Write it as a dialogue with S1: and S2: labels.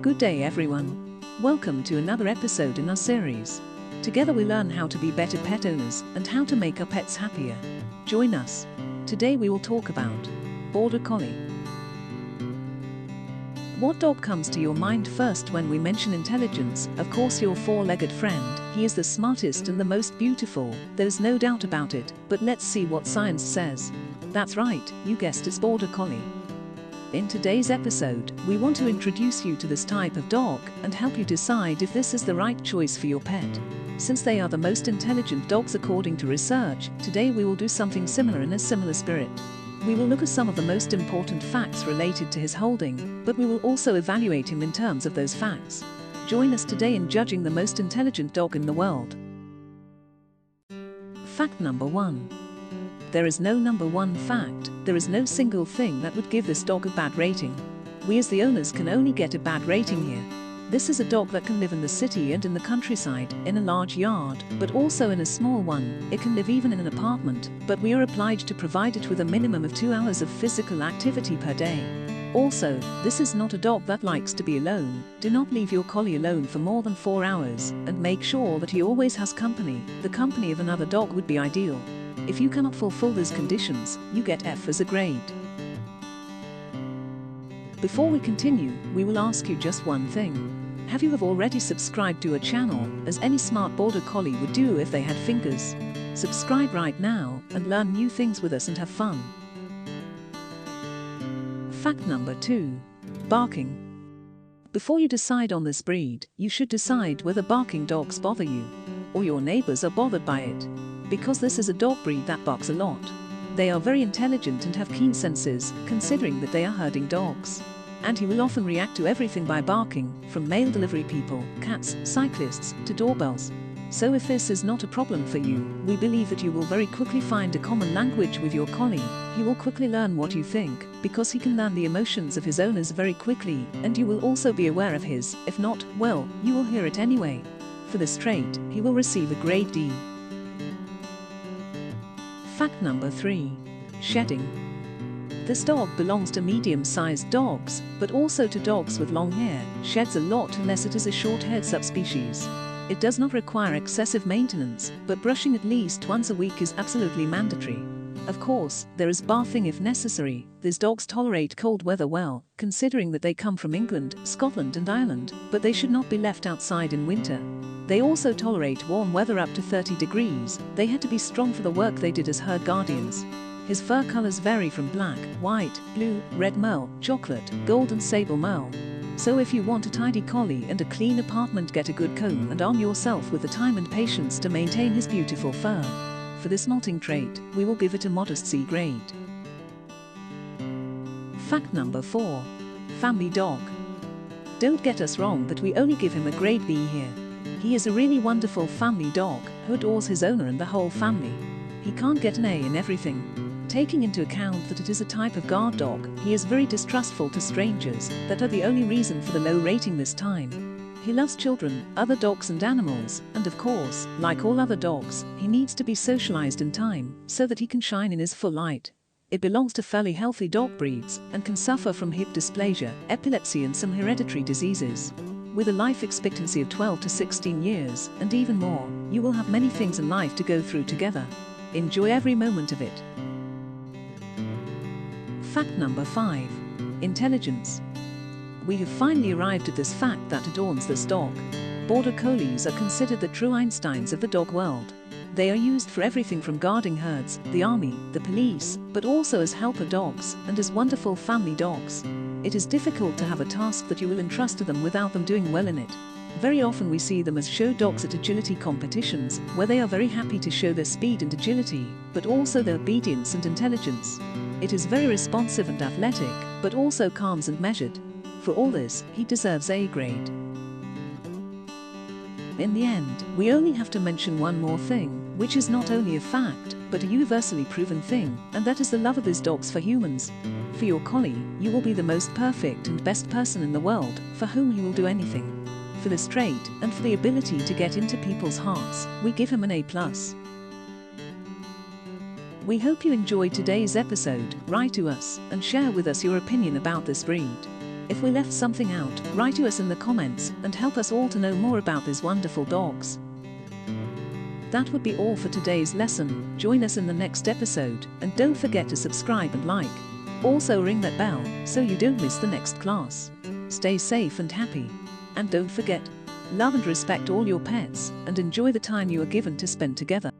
S1: Good day everyone. Welcome to another episode in our series. Together we learn how to be better pet owners and how to make our pets happier. Join us. Today we will talk about Border Collie. What dog comes to your mind first when we mention intelligence? Of course, your four-legged friend. He is the smartest and the most beautiful, there's no doubt about it, but let's see what science says. That's right, you guessed it's Border Collie. In today's episode, we want to introduce you to this type of dog and help you decide if this is the right choice for your pet. Since they are the most intelligent dogs according to research, today we will do something similar in a similar spirit. We will look at some of the most important facts related to his holding, but we will also evaluate him in terms of those facts. Join us today in judging the most intelligent dog in the world. Fact number 1. There is no number one fact. There is no single thing that would give this dog a bad rating. We as the owners can only get a bad rating here. This is a dog that can live in the city and in the countryside, in a large yard, but also in a small one. It can live even in an apartment, but we are obliged to provide it with a minimum of 2 hours of physical activity per day. Also, this is not a dog that likes to be alone. Do not leave your collie alone for more than 4 hours, and make sure that he always has company. The company of another dog would be ideal. If you cannot fulfill these conditions, you get F as a grade. Before we continue, we will ask you just one thing. Have you already subscribed to our channel, as any smart Border Collie would do if they had fingers? Subscribe right now and learn new things with us and have fun. Fact number 2. Barking. Before you decide on this breed, you should decide whether barking dogs bother you, or your neighbors are bothered by it. Because this is a dog breed that barks a lot. They are very intelligent and have keen senses, considering that they are herding dogs. And he will often react to everything by barking, from mail delivery people, cats, cyclists, to doorbells. So if this is not a problem for you, we believe that you will very quickly find a common language with your collie. He will quickly learn what you think, because he can learn the emotions of his owners very quickly, and you will also be aware of his. If not, well, you will hear it anyway. For this trait, he will receive a grade D. Fact number 3. Shedding. This dog belongs to medium-sized dogs, but also to dogs with long hair. Sheds a lot unless it is a short-haired subspecies. It does not require excessive maintenance, but brushing at least once a week is absolutely mandatory. Of course, there is bathing if necessary. These dogs tolerate cold weather well, considering that they come from England, Scotland and Ireland, but they should not be left outside in winter. They also tolerate warm weather up to 30 degrees. They had to be strong for the work they did as herd guardians. His fur colors vary from black, white, blue, red merle, chocolate, gold and sable merle. So if you want a tidy collie and a clean apartment, get a good comb and arm yourself with the time and patience to maintain his beautiful fur. For this molting trait, we will give it a modest C grade. Fact number 4. Family dog. Don't get us wrong that we only give him a grade B here. He is a really wonderful family dog who adores his owner and the whole family. He can't get an A in everything. Taking into account that it is a type of guard dog, he is very distrustful to strangers. That are the only reason for the low rating this time. He loves children, other dogs and animals, and of course, like all other dogs, he needs to be socialized in time so that he can shine in his full light. It belongs to fairly healthy dog breeds and can suffer from hip dysplasia, epilepsy and some hereditary diseases. With a life expectancy of 12 to 16 years, and even more, you will have many things in life to go through together. Enjoy every moment of it. Fact number 5. Intelligence. We have finally arrived at this fact that adorns this dog. Border Collies are considered the true Einsteins of the dog world. They are used for everything from guarding herds, the army, the police, but also as helper dogs and as wonderful family dogs. It is difficult to have a task that you will entrust to them without them doing well in it. Very often we see them as show dogs at agility competitions, where they are very happy to show their speed and agility, but also their obedience and intelligence. It is very responsive and athletic, but also calm and measured. For all this, he deserves A grade. In the end, we only have to mention one more thing, which is not only a fact, but a universally proven thing, and that is the love of these dogs for humans. For your collie, you will be the most perfect and best person in the world, for whom he will do anything. For this trait, and for the ability to get into people's hearts, we give him an A+. We hope you enjoyed today's episode. Write to us, and share with us your opinion about this breed. If we left something out, write to us in the comments and help us all to know more about these wonderful dogs. That would be all for today's lesson. Join us in the next episode, and don't forget to subscribe and like. Also ring that bell so you don't miss the next class. Stay safe and happy. And don't forget, love and respect all your pets and enjoy the time you are given to spend together.